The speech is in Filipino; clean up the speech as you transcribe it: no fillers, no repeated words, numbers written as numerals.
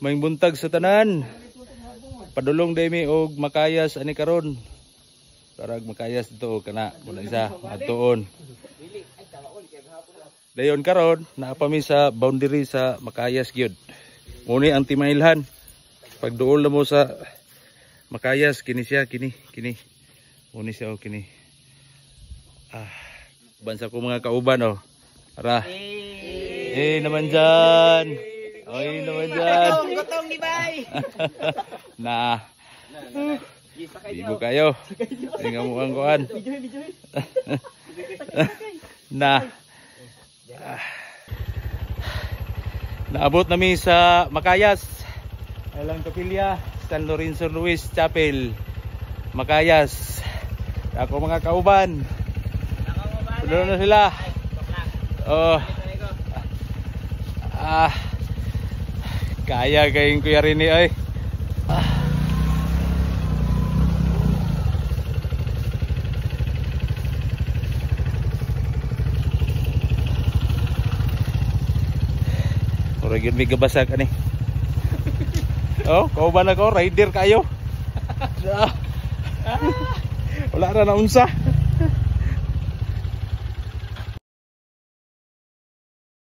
May buntag sa tanan. Padulong day mi og makayas ani karon. Karag makayas dito kana muna isa atuon. Dayon karon naa pa mi sa boundary sa makayas gyud. Muni ang timailhan. Pag duol na mo sa makayas kini siya kini. Muni siya o kini. Bansa ko mga kauban oh. Tara. Naman dyan. Oy naman dyan. Gotong ni bay. Na. Ibu kayo. Tingnan mo ang kuan. Na. Naabot nami sa Makayas. Alang Kapilya, San Lorenzo Luis Chapel. Makayas. Ako mga kauban. Tulo na sila. Kaya kayong Kuya Rini ay. Murag yun may gabasa ka ni. Oh, kauban ako, rider kayo. Wala na naunsa.